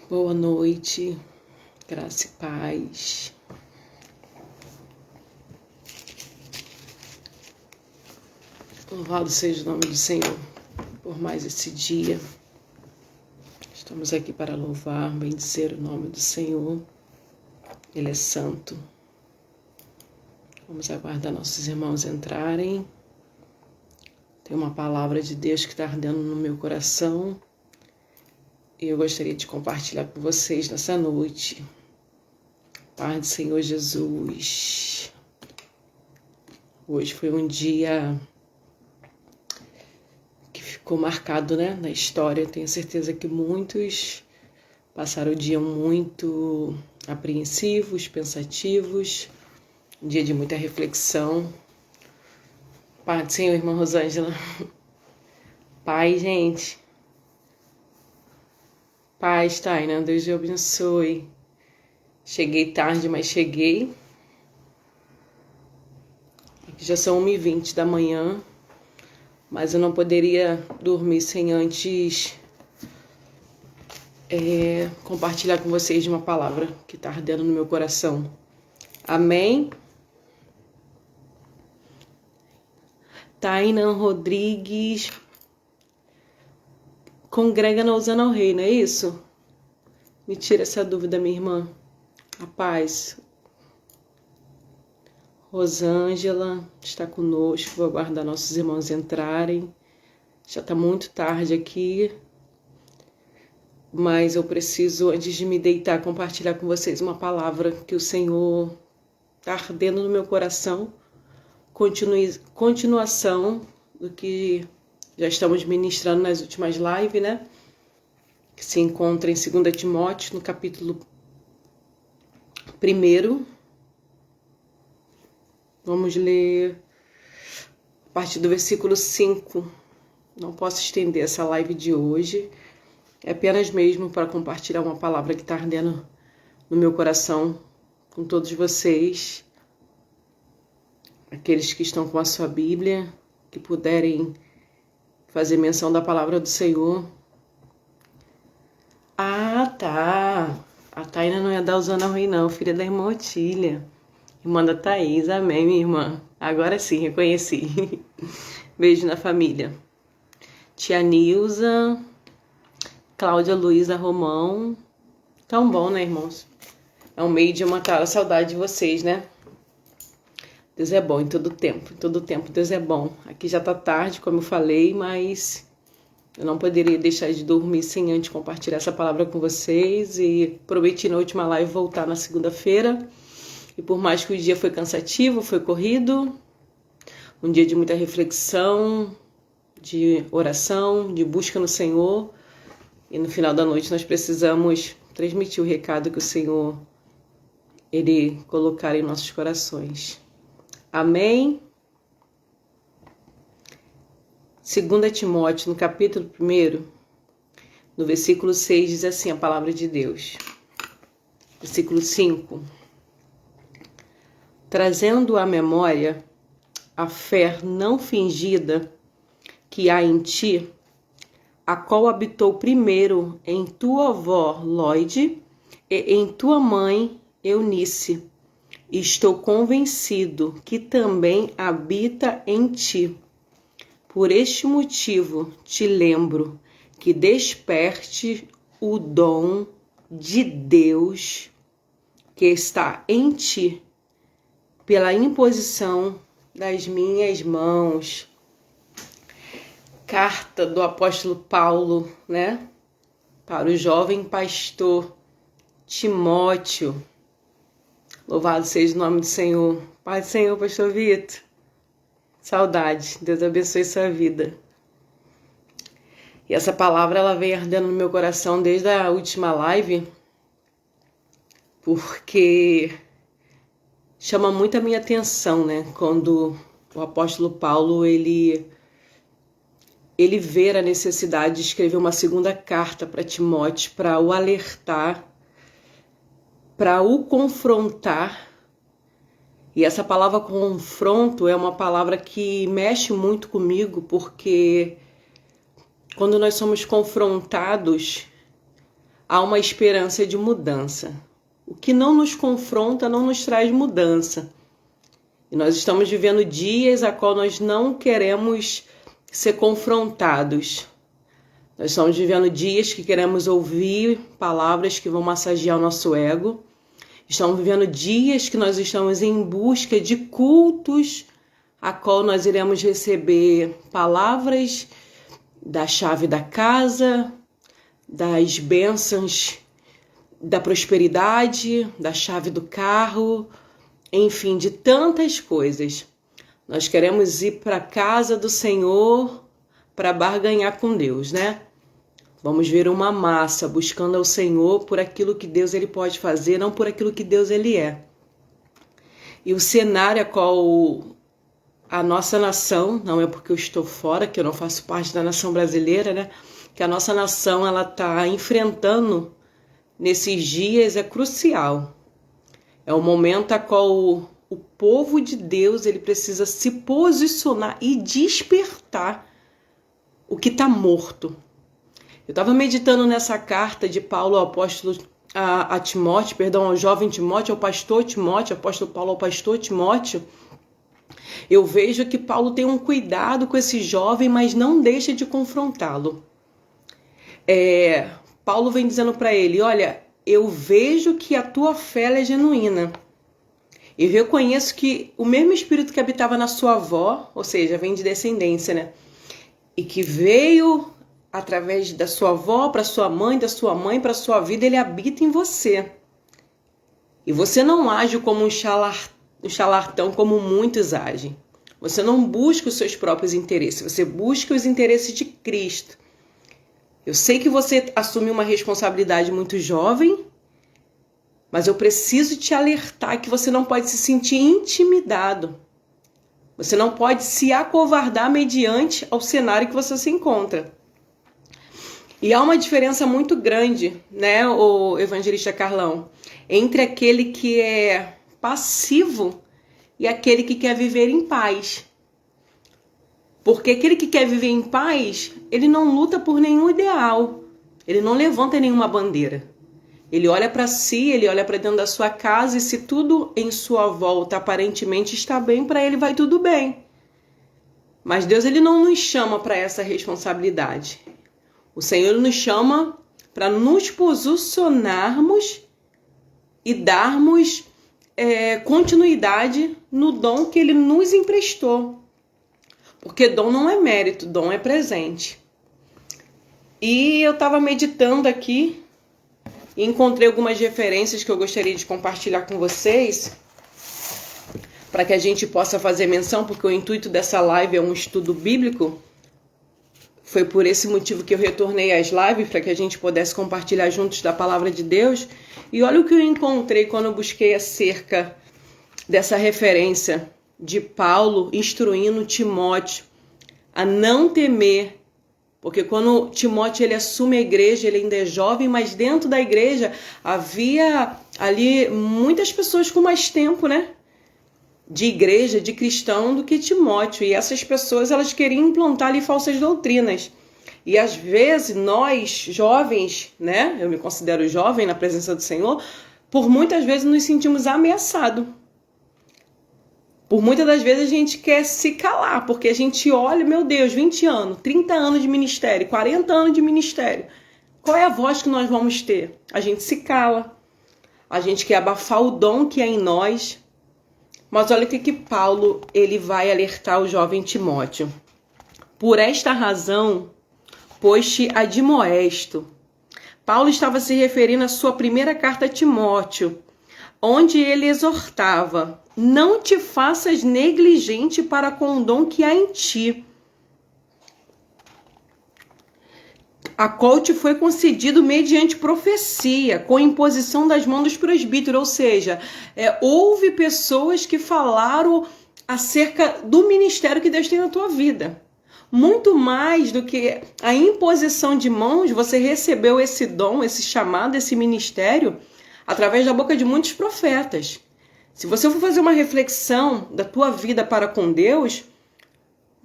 Boa noite, graça e paz. Louvado seja o nome do Senhor por mais esse dia. Estamos aqui para louvar, bendizer o nome do Senhor. Ele é santo. Vamos aguardar nossos irmãos entrarem. Tem uma palavra de Deus que está ardendo no meu coração. E eu gostaria de compartilhar com vocês nessa noite. Paz do Senhor Jesus. Hoje foi um dia que ficou marcado, na história. Tenho certeza que muitos passaram o dia muito apreensivos, pensativos. Um dia de muita reflexão. Paz do Senhor, irmã Rosângela. Paz, gente. Paz, Taina, Deus te abençoe. Cheguei tarde, mas cheguei. Aqui já são 1h20 da manhã, mas eu não poderia dormir sem antes compartilhar com vocês de uma palavra que está ardendo no meu coração. Amém? Taina Rodrigues congrega na Osana ao Rei, não é isso? Me tira essa dúvida, minha irmã. A paz. Rosângela está conosco. Vou aguardar nossos irmãos entrarem. Já está muito tarde aqui. Mas eu preciso, antes de me deitar, compartilhar com vocês uma palavra que o Senhor está ardendo no meu coração. Continuação do que já estamos ministrando nas últimas lives, que se encontra em 2 Timóteo, no capítulo 1. Vamos ler a partir do versículo 5. Não posso estender essa live de hoje. É apenas mesmo para compartilhar uma palavra que está ardendo no meu coração com todos vocês. Aqueles que estão com a sua Bíblia, que puderem fazer menção da palavra do Senhor. Ah, tá. A Taina não é da Osana ao Rei, não. Filha da irmã Otília. Irmã da Thaís. Amém, minha irmã. Agora sim, reconheci. Beijo na família. Tia Nilza. Cláudia Luísa Romão. Tão bom, irmãos? É um meio de matar a saudade de vocês, Deus é bom em todo tempo. Em todo tempo Deus é bom. Aqui já tá tarde, como eu falei, mas eu não poderia deixar de dormir sem antes compartilhar essa palavra com vocês. E prometi na última live voltar na segunda-feira. E por mais que o dia foi cansativo, foi corrido, um dia de muita reflexão, de oração, de busca no Senhor. E no final da noite nós precisamos transmitir o recado que o Senhor, Ele colocar em nossos corações. Amém? 2 Timóteo, no capítulo 1, no versículo 6, diz assim a palavra de Deus. Versículo 5. Trazendo à memória a fé não fingida que há em ti, a qual habitou primeiro em tua avó Lóide e em tua mãe Eunice. Estou convencido que também habita em ti. Por este motivo te lembro que desperte o dom de Deus que está em ti pela imposição das minhas mãos. Carta do apóstolo Paulo, para o jovem pastor Timóteo. Louvado seja o nome do Senhor. Pai do Senhor, pastor Vitor. Saudade. Deus abençoe sua vida. E essa palavra, ela vem ardendo no meu coração desde a última live, porque chama muito a minha atenção, quando o apóstolo Paulo, ele vê a necessidade de escrever uma segunda carta para Timóteo, para o alertar, para o confrontar. E essa palavra confronto é uma palavra que mexe muito comigo, porque quando nós somos confrontados, há uma esperança de mudança. O que não nos confronta não nos traz mudança. E nós estamos vivendo dias a qual nós não queremos ser confrontados. Nós estamos vivendo dias que queremos ouvir palavras que vão massagear o nosso ego. Estamos vivendo dias que nós estamos em busca de cultos a qual nós iremos receber palavras da chave da casa, das bênçãos da prosperidade, da chave do carro, enfim, de tantas coisas. Nós queremos ir para a casa do Senhor para barganhar com Deus, né? Vamos ver uma massa buscando ao Senhor por aquilo que Deus ele pode fazer, não por aquilo que Deus ele é. E o cenário a qual a nossa nação, não é porque eu estou fora, que eu não faço parte da nação brasileira, né? Que a nossa nação ela está enfrentando nesses dias é crucial. É o momento a qual o povo de Deus ele precisa se posicionar e despertar o que está morto. Eu estava meditando nessa carta de Paulo ao apóstolo a Timóteo, ao jovem Timóteo, ao pastor Timóteo, apóstolo Paulo ao pastor Timóteo. Eu vejo que Paulo tem um cuidado com esse jovem, mas não deixa de confrontá-lo. Paulo vem dizendo para ele, olha, eu vejo que a tua fé é genuína. Eu reconheço que o mesmo espírito que habitava na sua avó, ou seja, vem de descendência, né? E que veio através da sua avó para sua mãe, da sua mãe para sua vida, ele habita em você. E você não age como um charlatão como muitos agem. Você não busca os seus próprios interesses, você busca os interesses de Cristo. Eu sei que você assume uma responsabilidade muito jovem, mas eu preciso te alertar que você não pode se sentir intimidado. Você não pode se acovardar mediante ao cenário que você se encontra. E há uma diferença muito grande, né, o evangelista Carlão, entre aquele que é passivo e aquele que quer viver em paz. Porque aquele que quer viver em paz, ele não luta por nenhum ideal, ele não levanta nenhuma bandeira. Ele olha para si, ele olha para dentro da sua casa e se tudo em sua volta aparentemente está bem, para ele vai tudo bem. Mas Deus ele não nos chama para essa responsabilidade. O Senhor nos chama para nos posicionarmos e darmos continuidade no dom que Ele nos emprestou. Porque dom não é mérito, dom é presente. E eu estava meditando aqui e encontrei algumas referências que eu gostaria de compartilhar com vocês, para que a gente possa fazer menção, porque o intuito dessa live é um estudo bíblico. Foi por esse motivo que eu retornei às lives, para que a gente pudesse compartilhar juntos da palavra de Deus. E olha o que eu encontrei quando eu busquei acerca dessa referência de Paulo instruindo Timóteo a não temer. Porque quando Timóteo ele assume a igreja, ele ainda é jovem, mas dentro da igreja havia ali muitas pessoas com mais tempo, né? De igreja, de cristão, do que Timóteo. E essas pessoas, elas queriam implantar ali falsas doutrinas. E às vezes nós, jovens, né? Eu me considero jovem na presença do Senhor, por muitas vezes nos sentimos ameaçados. Por muitas das vezes a gente quer se calar, porque a gente olha, meu Deus, 20 anos, 30 anos de ministério, 40 anos de ministério. Qual é a voz que nós vamos ter? A gente se cala. A gente quer abafar o dom que é em nós. Mas olha o que Paulo ele vai alertar o jovem Timóteo. Por esta razão, pois-te admoesto. Paulo estava se referindo à sua primeira carta a Timóteo, onde ele exortava: não te faças negligente para com o dom que há em ti, a qual te foi concedido mediante profecia, com imposição das mãos dos presbíteros. Ou seja, houve pessoas que falaram acerca do ministério que Deus tem na tua vida. Muito mais do que a imposição de mãos, você recebeu esse dom, esse chamado, esse ministério, através da boca de muitos profetas. Se você for fazer uma reflexão da tua vida para com Deus,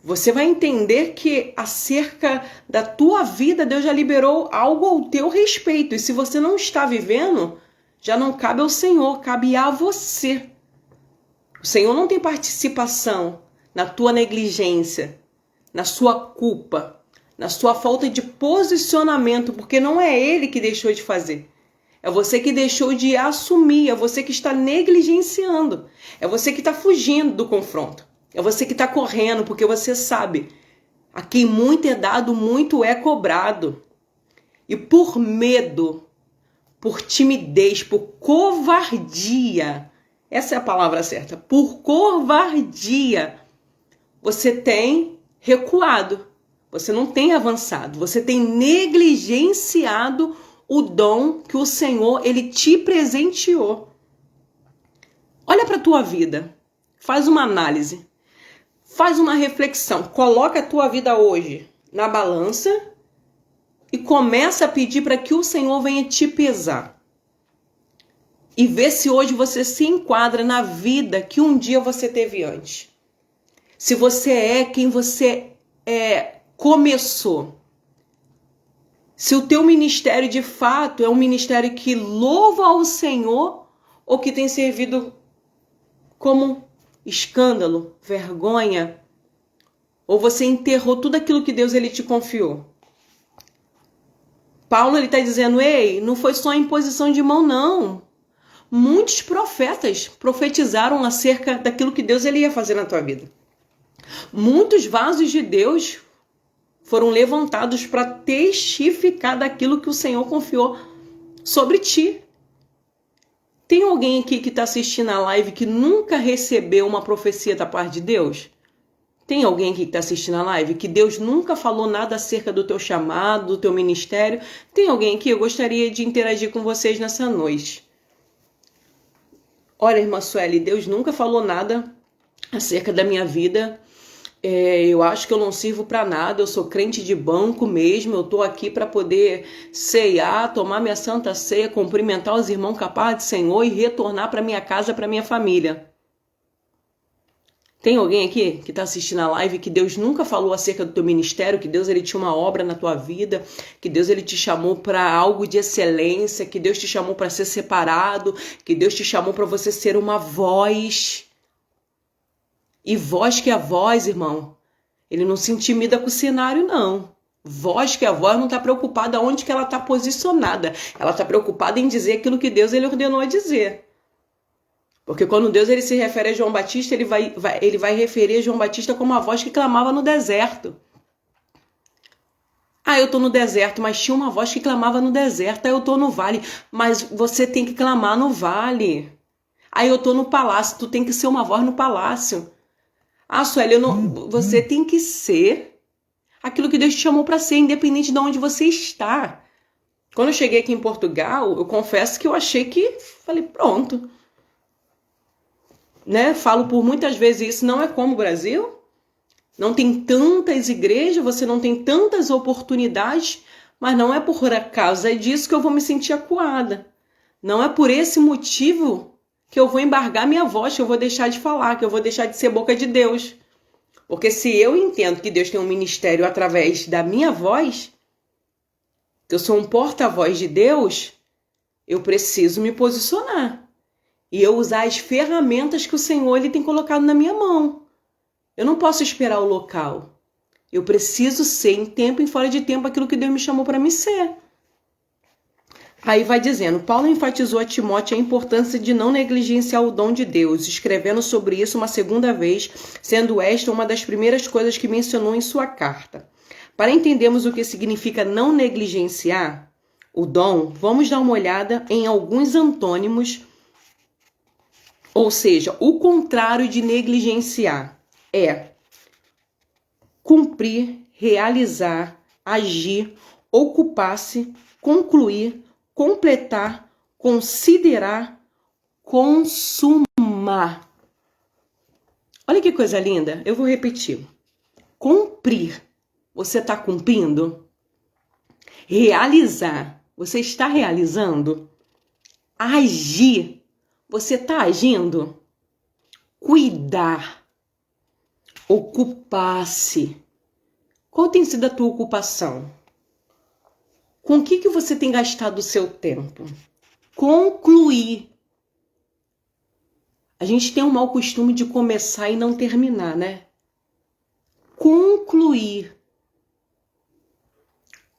Você vai entender que acerca da tua vida, Deus já liberou algo ao teu respeito. E se você não está vivendo, já não cabe ao Senhor, cabe a você. O Senhor não tem participação na tua negligência, na sua culpa, na sua falta de posicionamento, porque não é Ele que deixou de fazer. É você que deixou de assumir, é você que está negligenciando, é você que está fugindo do confronto, é você que está correndo, porque você sabe, a quem muito é dado, muito é cobrado. E por medo, por timidez, por covardia, essa é a palavra certa, por covardia, você tem recuado, você não tem avançado, você tem negligenciado o dom que o Senhor, Ele te presenteou. Olha para a tua vida, faz uma análise, faz uma reflexão, coloca a tua vida hoje na balança e começa a pedir para que o Senhor venha te pesar. E vê se hoje você se enquadra na vida que um dia você teve antes. Se você é quem você começou. Se o teu ministério de fato é um ministério que louva ao Senhor ou que tem servido como escândalo, vergonha, ou você enterrou tudo aquilo que Deus ele te confiou. Paulo ele está dizendo, ei, não foi só imposição de mão não. Muitos profetas profetizaram acerca daquilo que Deus ele ia fazer na tua vida. Muitos vasos de Deus foram levantados para testificar daquilo que o Senhor confiou sobre ti. Tem alguém aqui que está assistindo a live que nunca recebeu uma profecia da parte de Deus? Tem alguém aqui que está assistindo a live que Deus nunca falou nada acerca do teu chamado, do teu ministério? Tem alguém aqui? Eu gostaria de interagir com vocês nessa noite. Olha, irmã Sueli, Deus nunca falou nada acerca da minha vida. Eu acho que eu não sirvo para nada, eu sou crente de banco mesmo, eu estou aqui para poder ceiar, tomar minha santa ceia, cumprimentar os irmãos capazes do Senhor e retornar para minha casa, para minha família. Tem alguém aqui que está assistindo a live que Deus nunca falou acerca do teu ministério, que Deus ele tinha uma obra na tua vida, que Deus ele te chamou para algo de excelência, que Deus te chamou para ser separado, que Deus te chamou para você ser uma voz. E voz que é a voz, irmão, ele não se intimida com o cenário, não. Voz que é a voz não está preocupada onde que ela está posicionada. Ela está preocupada em dizer aquilo que Deus ele ordenou a dizer. Porque quando Deus ele se refere a João Batista, ele vai referir a João Batista como a voz que clamava no deserto. Eu estou no deserto, mas tinha uma voz que clamava no deserto. Eu estou no vale, mas você tem que clamar no vale. Eu estou no palácio, tu tem que ser uma voz no palácio. Sueli, você tem que ser aquilo que Deus te chamou para ser, independente de onde você está. Quando eu cheguei aqui em Portugal, eu confesso que eu achei que, falei, pronto. Falo por muitas vezes isso, não é como o Brasil. Não tem tantas igrejas, você não tem tantas oportunidades, mas não é por causa disso que eu vou me sentir acuada. Não é por esse motivo que eu vou embargar minha voz, que eu vou deixar de falar, que eu vou deixar de ser boca de Deus. Porque se eu entendo que Deus tem um ministério através da minha voz, que eu sou um porta-voz de Deus, eu preciso me posicionar. E eu usar as ferramentas que o Senhor ele tem colocado na minha mão. Eu não posso esperar o local. Eu preciso ser em tempo e fora de tempo aquilo que Deus me chamou para me ser. Aí vai dizendo, Paulo enfatizou a Timóteo a importância de não negligenciar o dom de Deus, escrevendo sobre isso uma segunda vez, sendo esta uma das primeiras coisas que mencionou em sua carta. Para entendermos o que significa não negligenciar o dom, vamos dar uma olhada em alguns antônimos, ou seja, o contrário de negligenciar é cumprir, realizar, agir, ocupar-se, concluir, completar, considerar, consumar. Olha que coisa linda, eu vou repetir. Cumprir, você está cumprindo? Realizar, você está realizando? Agir, você está agindo? Cuidar, Ocupar-se. Qual tem sido a tua ocupação? Com o que você tem gastado o seu tempo? Concluir. A gente tem um mau costume de começar e não terminar, né? Concluir.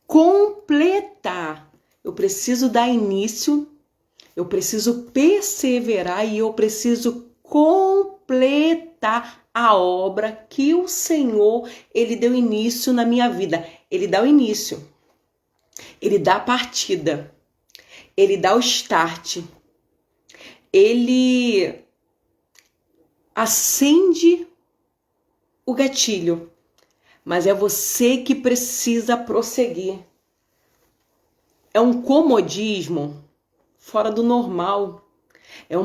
Completar. Eu preciso dar início, eu preciso perseverar e eu preciso completar a obra que o Senhor, Ele deu início na minha vida. Ele dá o início, Ele dá a partida, Ele dá o start, Ele acende o gatilho, mas é você que precisa prosseguir. É um comodismo fora do normal. É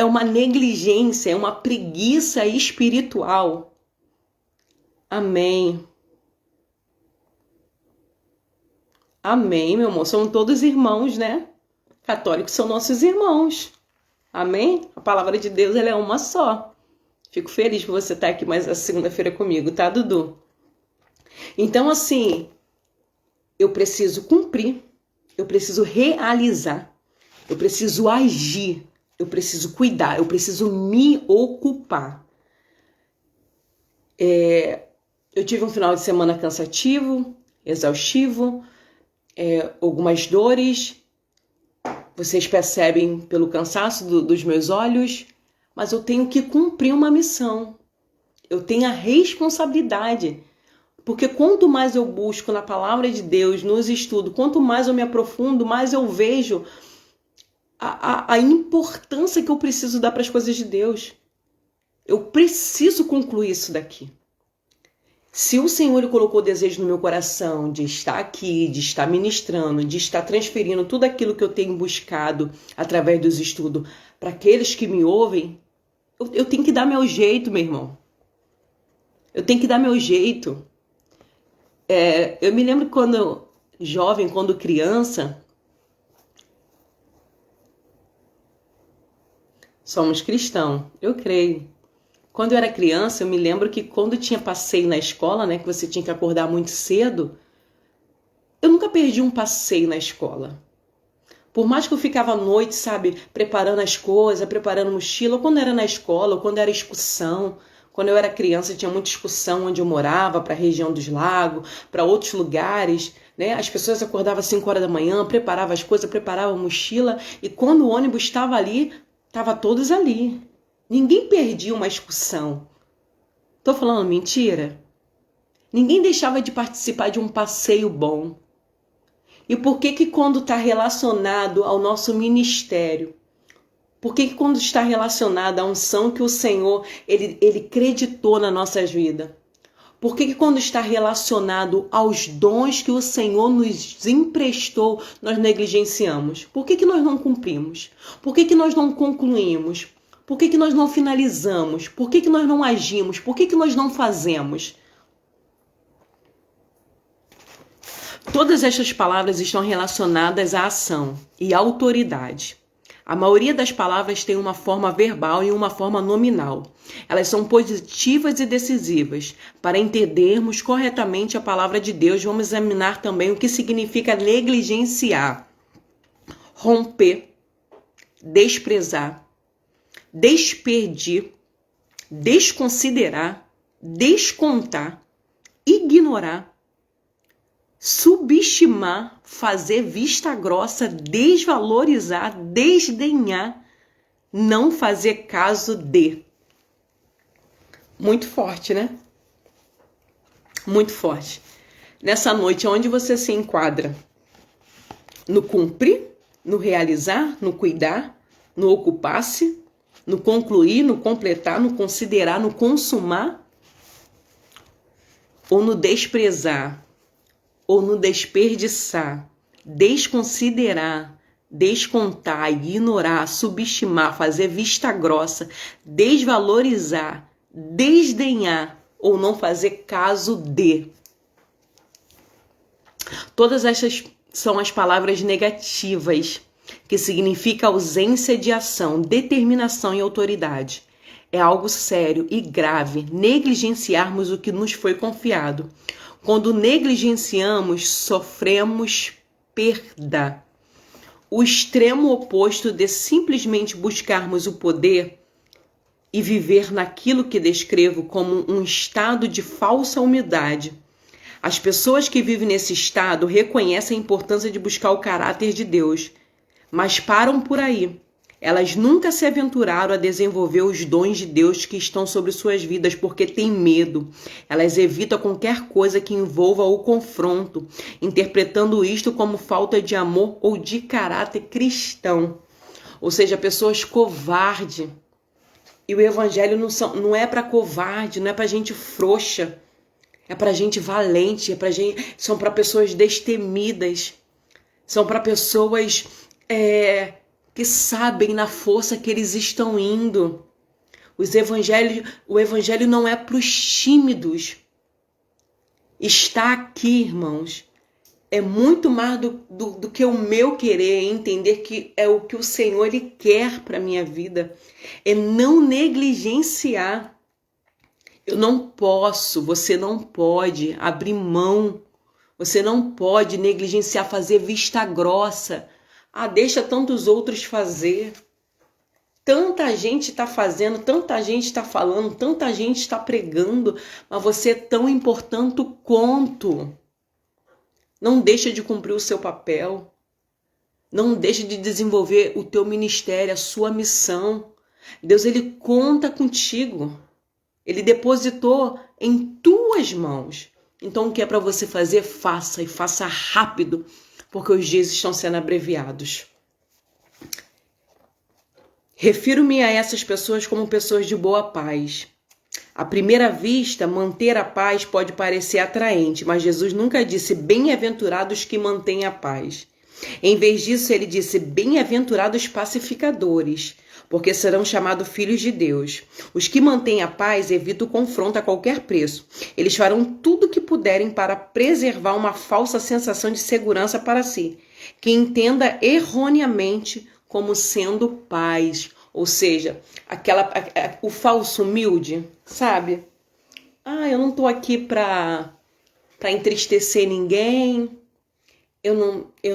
uma negligência, é uma preguiça espiritual. Amém. Amém, meu amor. São todos irmãos, né? Católicos são nossos irmãos. Amém? A palavra de Deus, ela é uma só. Fico feliz por você estar aqui mais essa segunda-feira comigo, tá, Dudu? Então, assim, eu preciso cumprir, eu preciso realizar, eu preciso agir, eu preciso cuidar, eu preciso me ocupar. Eu tive um final de semana cansativo, exaustivo, algumas dores. Vocês percebem pelo cansaço dos meus olhos, mas eu tenho que cumprir uma missão. Eu tenho a responsabilidade. Porque quanto mais eu busco na palavra de Deus, nos estudos, quanto mais eu me aprofundo, mais eu vejo a importância que eu preciso dar para as coisas de Deus. Eu preciso concluir isso daqui. Se o Senhor Ele colocou desejo no meu coração de estar aqui, de estar ministrando, de estar transferindo tudo aquilo que eu tenho buscado através dos estudos para aqueles que me ouvem, eu tenho que dar meu jeito, meu irmão. Eu tenho que dar meu jeito. Eu me lembro quando jovem, quando criança, somos cristãos, eu creio. Quando eu era criança, eu me lembro que quando tinha passeio na escola, né, que você tinha que acordar muito cedo, eu nunca perdi um passeio na escola. Por mais que eu ficava à noite, sabe, preparando as coisas, preparando mochila, ou quando era na escola, ou quando era excursão. Quando eu era criança, tinha muita excursão onde eu morava, para a região dos lagos, para outros lugares, né? As pessoas acordavam às 5 horas da manhã, preparavam as coisas, preparavam a mochila, e quando o ônibus estava ali, estavam todos ali. Ninguém perdia uma excursão. Tô falando mentira? Ninguém deixava de participar de um passeio bom. E por que quando está relacionado ao nosso ministério, por que quando está relacionado à unção que o Senhor ele creditou na nossas vidas? Por que quando está relacionado aos dons que o Senhor nos emprestou, nós negligenciamos? Por que nós não cumprimos? Por que nós não concluímos? Por que nós não finalizamos? Por que nós não agimos? Por que nós não fazemos? Todas estas palavras estão relacionadas à ação e à autoridade. A maioria das palavras tem uma forma verbal e uma forma nominal. Elas são positivas e decisivas. Para entendermos corretamente a palavra de Deus, vamos examinar também o que significa negligenciar, romper, desprezar, despedir, desconsiderar, descontar, ignorar, subestimar, fazer vista grossa, desvalorizar, desdenhar, não fazer caso de. Muito forte, né? Muito forte. Nessa noite, onde você se enquadra? No cumprir, no realizar, no cuidar, no ocupar-se, no concluir, no completar, no considerar, no consumar? Ou no desprezar? Ou no desperdiçar, desconsiderar, descontar, ignorar, subestimar, fazer vista grossa, desvalorizar, desdenhar ou não fazer caso de. Todas essas são as palavras negativas, que significa ausência de ação, determinação e autoridade. É algo sério e grave negligenciarmos o que nos foi confiado. Quando negligenciamos, sofremos perda. O extremo oposto de simplesmente buscarmos o poder e viver naquilo que descrevo como um estado de falsa humildade. As pessoas que vivem nesse estado reconhecem a importância de buscar o caráter de Deus, mas param por aí. Elas nunca se aventuraram a desenvolver os dons de Deus que estão sobre suas vidas porque têm medo. Elas evitam qualquer coisa que envolva o confronto, interpretando isto como falta de amor ou de caráter cristão. Ou seja, pessoas covardes. E o evangelho não é para covarde, não é para gente frouxa. É para gente valente, são para pessoas destemidas. São para pessoas que sabem na força que eles estão indo. O evangelho não é para os tímidos. Está aqui, irmãos. É muito mais do que o meu querer, entender que é o que o Senhor Ele quer para a minha vida. É não negligenciar. Eu não posso, você não pode abrir mão. Você não pode negligenciar, fazer vista grossa. Deixa tantos outros fazer. Tanta gente está fazendo, tanta gente está falando, tanta gente está pregando, mas você é tão importante quanto. Não deixa de cumprir o seu papel. Não deixa de desenvolver o teu ministério, a sua missão. Deus, Ele conta contigo. Ele depositou em tuas mãos. Então, o que é para você fazer, faça e faça rápido, porque os dias estão sendo abreviados. Refiro-me a essas pessoas como pessoas de boa paz. À primeira vista, manter a paz pode parecer atraente, mas Jesus nunca disse bem-aventurados que mantêm a paz. Em vez disso, ele disse bem-aventurados pacificadores, porque serão chamados filhos de Deus. Os que mantêm a paz evitam o confronto a qualquer preço. Eles farão tudo o que puderem para preservar uma falsa sensação de segurança para si, que entenda erroneamente como sendo paz. Ou seja, o falso humilde, sabe? Eu não estou aqui para entristecer ninguém. Eu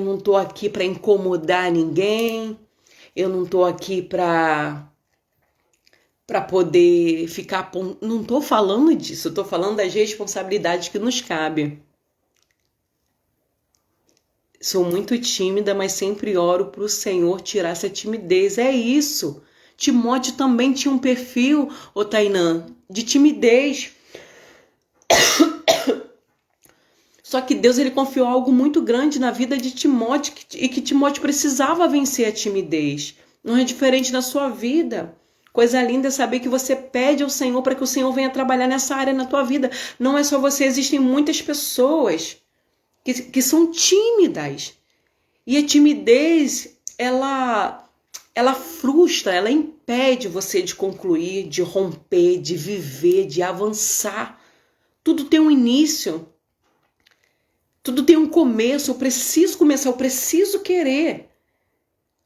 não estou aqui para incomodar ninguém. Eu não estou aqui para poder ficar... Não estou falando disso, eu estou falando das responsabilidades que nos cabem. Sou muito tímida, mas sempre oro para o Senhor tirar essa timidez. É isso. Timóteo também tinha um perfil, Tainã, de timidez. Só que Deus ele confiou algo muito grande na vida de Timóteo e que Timóteo precisava vencer a timidez. Não é diferente na sua vida. Coisa linda é saber que você pede ao Senhor para que o Senhor venha trabalhar nessa área na tua vida. Não é só você, existem muitas pessoas que são tímidas. E a timidez, ela frustra, ela impede você de concluir, de romper, de viver, de avançar. Tudo tem um início. Tudo tem um começo. Eu preciso começar, eu preciso querer.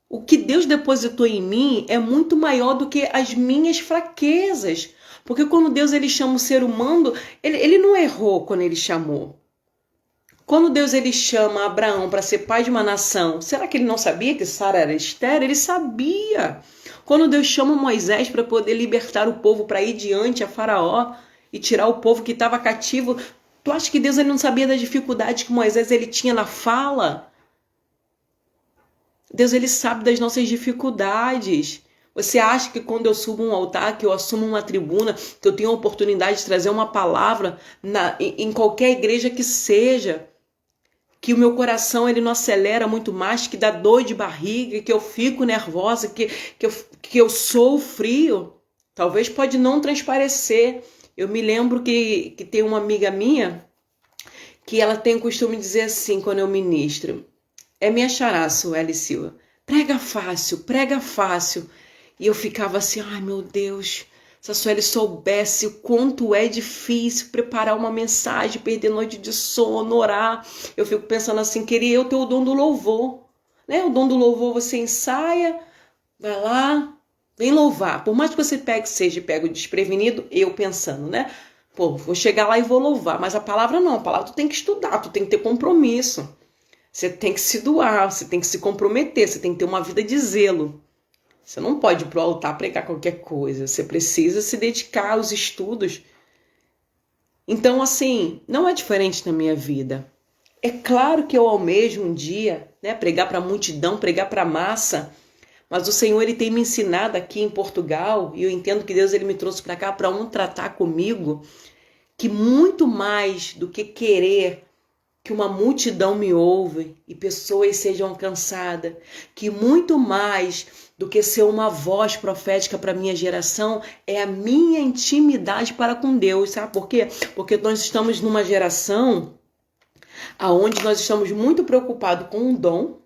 O que Deus depositou em mim é muito maior do que as minhas fraquezas. Porque quando Deus ele chama o ser humano, ele não errou quando ele chamou. Quando Deus ele chama Abraão para ser pai de uma nação, será que ele não sabia que Sara era estéril? Ele sabia. Quando Deus chama Moisés para poder libertar o povo para ir diante a Faraó e tirar o povo que estava cativo, tu acha que Deus ele não sabia da dificuldade que Moisés ele tinha na fala? Deus ele sabe das nossas dificuldades. Você acha que quando eu subo um altar, que eu assumo uma tribuna, que eu tenho a oportunidade de trazer uma palavra em qualquer igreja que seja, que o meu coração ele não acelera muito mais, que dá dor de barriga, que eu fico nervosa, que eu sou frio? Talvez pode não transparecer. Eu me lembro que tem uma amiga minha que ela tem o costume de dizer assim quando eu ministro. É minha xará, Sueli Silva. Prega fácil. E eu ficava assim, ai meu Deus, se a Sueli soubesse o quanto é difícil preparar uma mensagem, perder noite de sono, orar. Eu fico pensando assim, queria eu ter o dom do louvor. Né? O dom do louvor você ensaia, vai lá, Vem louvar. Por mais que você seja pego desprevenido, eu pensando, né? Pô, vou chegar lá e vou louvar. Mas a palavra não. A palavra tu tem que estudar, tu tem que ter compromisso. Você tem que se doar, você tem que se comprometer, você tem que ter uma vida de zelo. Você não pode ir pro altar pregar qualquer coisa. Você precisa se dedicar aos estudos. Então, assim, não é diferente na minha vida. É claro que eu almejo um dia, né, pregar para a multidão, pregar para a massa, mas o Senhor ele tem me ensinado aqui em Portugal, e eu entendo que Deus ele me trouxe para cá para tratar comigo, que muito mais do que querer que uma multidão me ouve e pessoas sejam alcançadas, que muito mais do que ser uma voz profética para a minha geração, é a minha intimidade para com Deus, sabe por quê? Porque nós estamos numa geração onde nós estamos muito preocupados com o dom,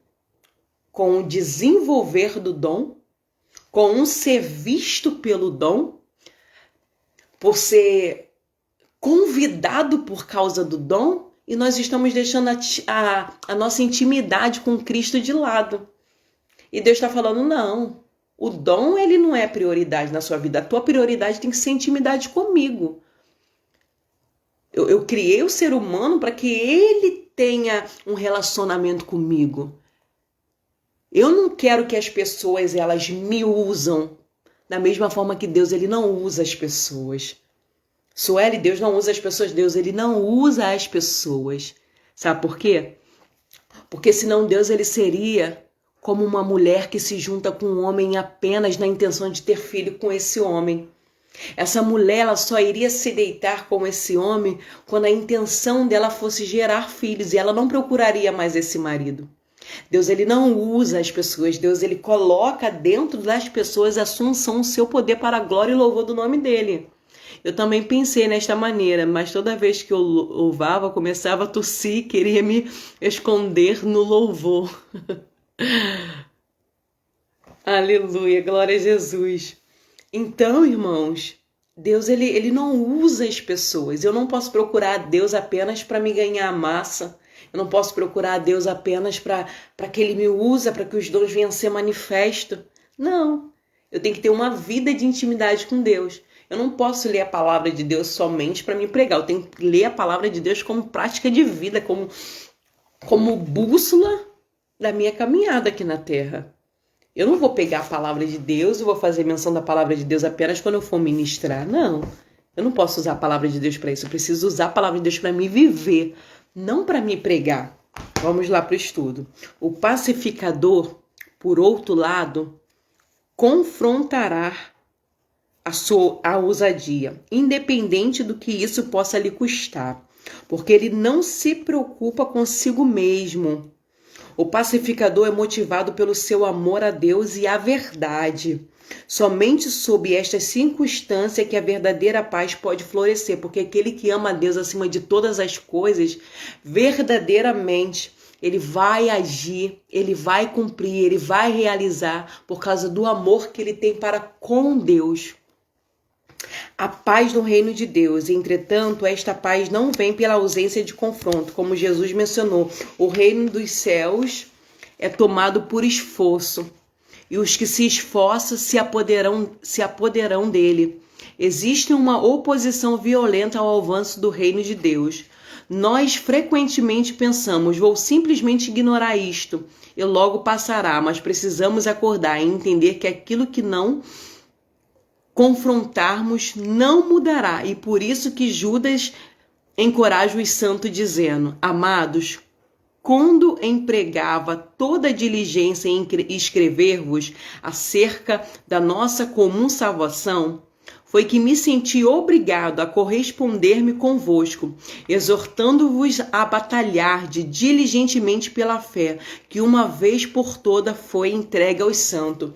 com o desenvolver do dom, com um ser visto pelo dom, por ser convidado por causa do dom, e nós estamos deixando a nossa intimidade com Cristo de lado. E Deus está falando, não, o dom ele não é prioridade na sua vida. A tua prioridade tem que ser intimidade comigo. Eu criei o ser humano para que ele tenha um relacionamento comigo. Eu não quero que as pessoas elas me usam da mesma forma que Deus ele não usa as pessoas. Sueli, Deus não usa as pessoas, Deus ele não usa as pessoas. Sabe por quê? Porque senão Deus ele seria como uma mulher que se junta com um homem apenas na intenção de ter filho com esse homem. Essa mulher ela só iria se deitar com esse homem quando a intenção dela fosse gerar filhos e ela não procuraria mais esse marido. Deus ele não usa as pessoas, Deus ele coloca dentro das pessoas a sua unção, o seu poder para a glória e louvor do nome dele. Eu também pensei nesta maneira, mas toda vez que eu louvava, eu começava a tossir, queria me esconder no louvor. Aleluia, glória a Jesus. Então, irmãos, Deus ele não usa as pessoas. Eu não posso procurar a Deus apenas para me ganhar massa. Eu não posso procurar a Deus apenas para que Ele me use, para que os dons venham a ser manifestos. Não, eu tenho que ter uma vida de intimidade com Deus. Eu não posso ler a palavra de Deus somente para me pregar. Eu tenho que ler a palavra de Deus como prática de vida, como bússola da minha caminhada aqui na terra. Eu não vou pegar a palavra de Deus e vou fazer menção da palavra de Deus apenas quando eu for ministrar. Não, eu não posso usar a palavra de Deus para isso. Eu preciso usar a palavra de Deus para me viver, não para me pregar. Vamos lá para o estudo. O pacificador, por outro lado, confrontará a ousadia, independente do que isso possa lhe custar, porque ele não se preocupa consigo mesmo. O pacificador é motivado pelo seu amor a Deus e à verdade. Somente sob estas circunstâncias que a verdadeira paz pode florescer, porque aquele que ama a Deus acima de todas as coisas, verdadeiramente, ele vai agir, ele vai cumprir, ele vai realizar por causa do amor que ele tem para com Deus. A paz no reino de Deus, entretanto, esta paz não vem pela ausência de confronto, como Jesus mencionou. O reino dos céus é tomado por esforço, e os que se esforçam se apoderarão dele. Existe uma oposição violenta ao avanço do reino de Deus. Nós frequentemente pensamos, vou simplesmente ignorar isto, e logo passará, mas precisamos acordar e entender que aquilo que não confrontarmos não mudará, e por isso que Judas encoraja os santos dizendo, amados, quando empregava toda a diligência em escrever-vos acerca da nossa comum salvação, foi que me senti obrigado a corresponder-me convosco, exortando-vos a batalhar diligentemente pela fé, que uma vez por toda foi entregue aos santos.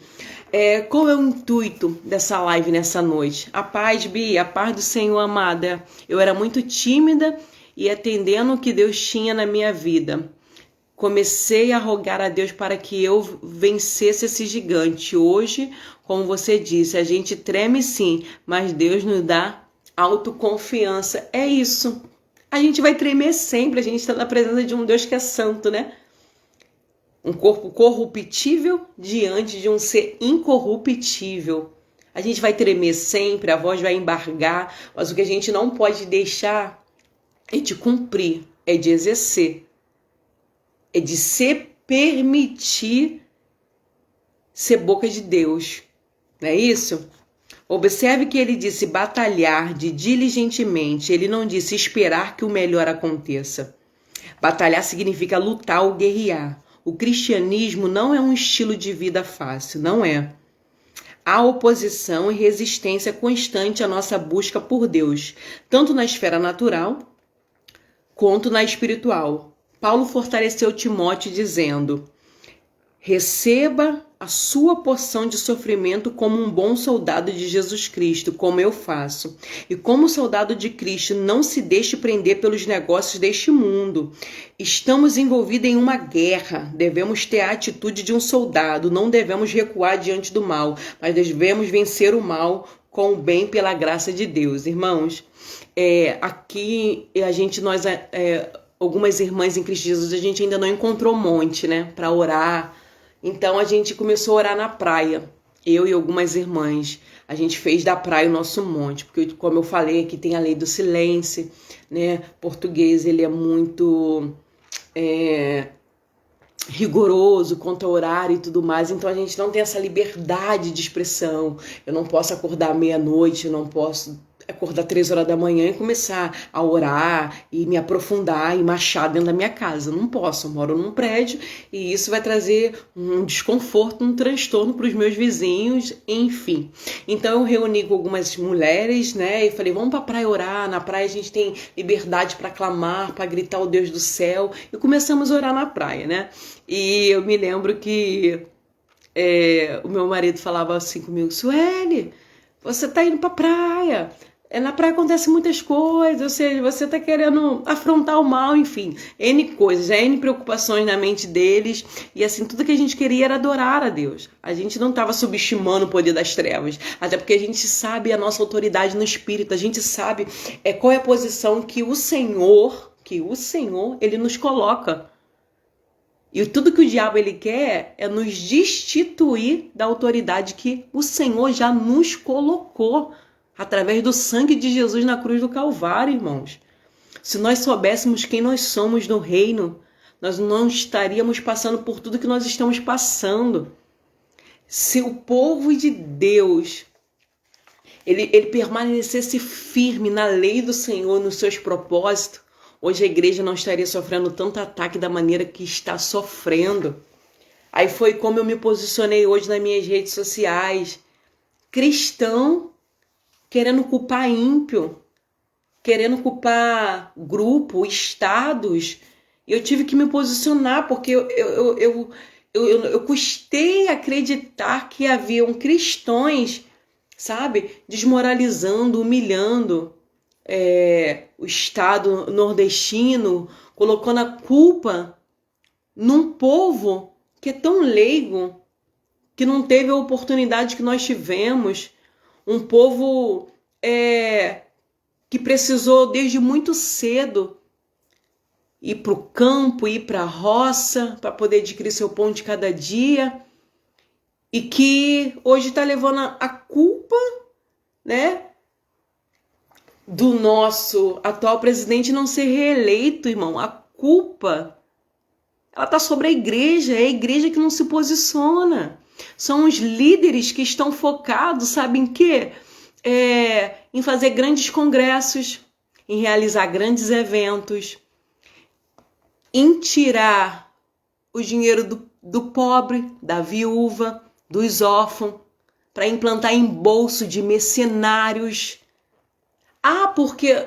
Qual é o intuito dessa live nessa noite? A paz, Bia, a paz do Senhor, amada. Eu era muito tímida e atendendo o que Deus tinha na minha vida. Comecei a rogar a Deus para que eu vencesse esse gigante. Hoje, como você disse, a gente treme sim, mas Deus nos dá autoconfiança. É isso. A gente vai tremer sempre, a gente está na presença de um Deus que é santo, né? Um corpo corruptível diante de um ser incorruptível. A gente vai tremer sempre, a voz vai embargar, mas o que a gente não pode deixar é de cumprir, é de exercer, é de se permitir ser boca de Deus. Não é isso? Observe que ele disse batalhar de diligentemente, ele não disse esperar que o melhor aconteça. Batalhar significa lutar ou guerrear. O cristianismo não é um estilo de vida fácil, não é. Há oposição e resistência constante à nossa busca por Deus, tanto na esfera natural quanto na espiritual. Paulo fortaleceu Timóteo dizendo: receba a sua porção de sofrimento como um bom soldado de Jesus Cristo, como eu faço. E como soldado de Cristo, não se deixe prender pelos negócios deste mundo. Estamos envolvidos em uma guerra. Devemos ter a atitude de um soldado. Não devemos recuar diante do mal, mas devemos vencer o mal com o bem pela graça de Deus. Irmãos, aqui algumas irmãs em Cristo Jesus, a gente ainda não encontrou monte, né, para orar. Então a gente começou a orar na praia, eu e algumas irmãs. A gente fez da praia o nosso monte, porque como eu falei, aqui tem a lei do silêncio, né? Português, ele é muito rigoroso quanto ao horário e tudo mais, então a gente não tem essa liberdade de expressão. Eu não posso acordar meia-noite, eu não posso acordar 3 horas da manhã e começar a orar e me aprofundar e marchar dentro da minha casa. Eu não posso, eu moro num prédio e isso vai trazer um desconforto, um transtorno para os meus vizinhos, enfim. Então eu reuni com algumas mulheres, né, e falei, vamos para a praia orar. Na praia a gente tem liberdade para clamar, para gritar o Deus do céu, e começamos a orar na praia, né? E eu me lembro que o meu marido falava assim comigo: Sueli, você tá indo pra praia. Na praia acontecem muitas coisas, ou seja, você tá querendo afrontar o mal, enfim, N coisas, N preocupações na mente deles, e assim, tudo que a gente queria era adorar a Deus. A gente não estava subestimando o poder das trevas, até porque a gente sabe a nossa autoridade no Espírito, a gente sabe qual é a posição que o Senhor, ele nos coloca. E tudo que o diabo ele quer é nos destituir da autoridade que o Senhor já nos colocou através do sangue de Jesus na cruz do Calvário, irmãos. Se nós soubéssemos quem nós somos no reino, nós não estaríamos passando por tudo que nós estamos passando. Se o povo de Deus ele permanecesse firme na lei do Senhor, nos seus propósitos, hoje a igreja não estaria sofrendo tanto ataque da maneira que está sofrendo. Aí foi como eu me posicionei hoje nas minhas redes sociais. Cristão querendo culpar ímpio, querendo culpar grupo, estados. Eu tive que me posicionar, porque eu custei acreditar que haviam cristãos, sabe, desmoralizando, humilhando o estado nordestino, colocando a culpa num povo que é tão leigo, que não teve a oportunidade que nós tivemos. Um povo que precisou desde muito cedo ir para o campo, ir para a roça, para poder adquirir seu pão de cada dia, e que hoje está levando a culpa, né, do nosso atual presidente não ser reeleito, irmão. A culpa, ela está sobre a igreja, é a igreja que não se posiciona. São os líderes que estão focados, sabe em quê? Em fazer grandes congressos, em realizar grandes eventos, em tirar o dinheiro do pobre, da viúva, dos órfãos, para implantar em bolso de mercenários. Porque,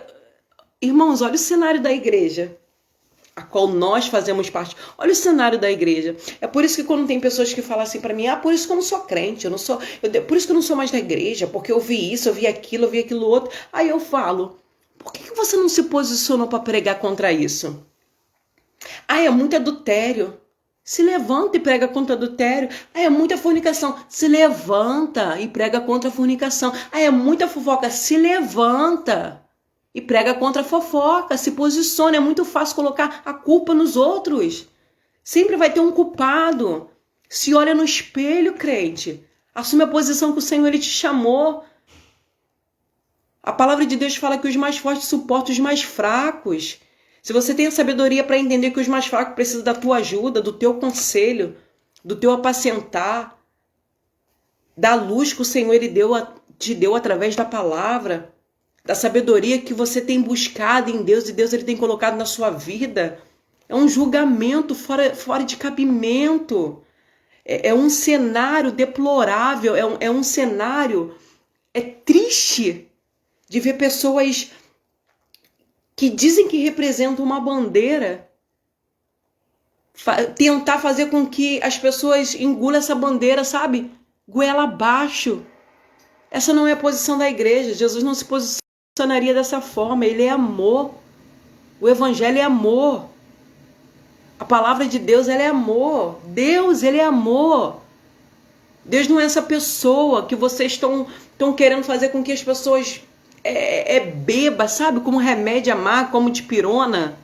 irmãos, olha o cenário da igreja, a qual nós fazemos parte. Olha o cenário da igreja. É por isso que quando tem pessoas que falam assim para mim, por isso que eu não sou crente, por isso que eu não sou mais da igreja, porque eu vi isso, eu vi aquilo outro. Aí eu falo, por que você não se posicionou para pregar contra isso? É muito adultério. Se levanta e prega contra adultério. É muita fornicação. Se levanta e prega contra a fornicação. É muita fofoca. Se levanta e prega contra a fofoca, se posiciona. É muito fácil colocar a culpa nos outros. Sempre vai ter um culpado. Se olha no espelho, crente. Assume a posição que o Senhor ele te chamou. A palavra de Deus fala que os mais fortes suportam os mais fracos. Se você tem a sabedoria para entender que os mais fracos precisam da tua ajuda, do teu conselho, do teu apacentar, da luz que o Senhor ele te deu através da palavra, da sabedoria que você tem buscado em Deus e Deus ele tem colocado na sua vida, é um julgamento fora de cabimento. É um cenário deplorável, é um cenário triste de ver pessoas que dizem que representam uma bandeira tentar fazer com que as pessoas engulam essa bandeira, sabe? Goela abaixo. Essa não é a posição da igreja. Jesus não se posicionaria dessa forma. Ele é amor. O evangelho é amor. A palavra de Deus, ela é amor. Deus, ele é amor. Deus não é essa pessoa que vocês estão querendo fazer com que as pessoas beba, sabe? Como remédio amargo, como dipirona,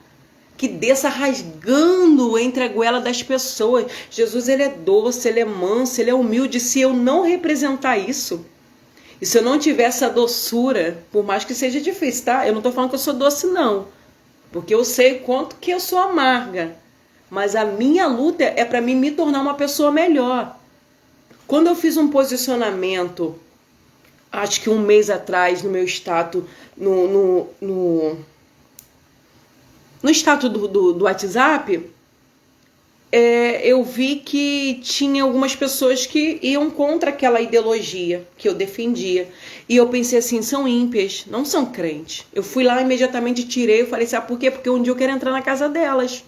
que desça rasgando entre a goela das pessoas. Jesus, ele é doce, ele é manso, ele é humilde. Se eu não representar isso, e se eu não tiver essa doçura, por mais que seja difícil, tá? Eu não tô falando que eu sou doce, não. Porque eu sei quanto que eu sou amarga. Mas a minha luta é para mim me tornar uma pessoa melhor. Quando eu fiz um posicionamento, acho que um mês atrás, no meu status, no status do WhatsApp, eu vi que tinha algumas pessoas que iam contra aquela ideologia que eu defendia. E eu pensei assim, são ímpias, não são crentes. Eu fui lá, imediatamente tirei, eu falei, sabe por quê? Porque um dia eu quero entrar na casa delas.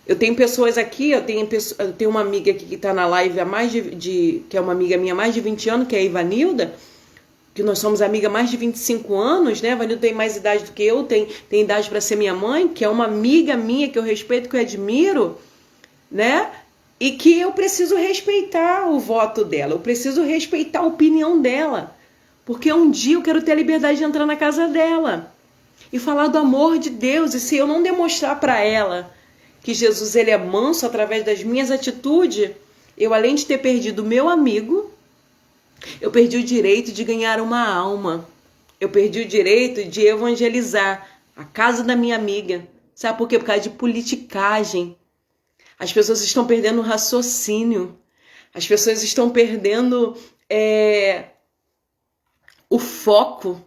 Eu tenho pessoas aqui, eu tenho uma amiga aqui que está na live há mais que é uma amiga minha há mais de 20 anos, que é a Ivanilda, que nós somos amiga há mais de 25 anos, né? A Ivanilda tem mais idade do que eu, tem idade para ser minha mãe, que é uma amiga minha que eu respeito, que eu admiro, né? E que eu preciso respeitar o voto dela, eu preciso respeitar a opinião dela, porque um dia eu quero ter a liberdade de entrar na casa dela e falar do amor de Deus, e se eu não demonstrar para ela que Jesus ele é manso através das minhas atitudes, eu, além de ter perdido o meu amigo, eu perdi o direito de ganhar uma alma. Eu perdi o direito de evangelizar a casa da minha amiga. Sabe por quê? Por causa de politicagem. As pessoas estão perdendo o raciocínio. As pessoas estão perdendo o foco.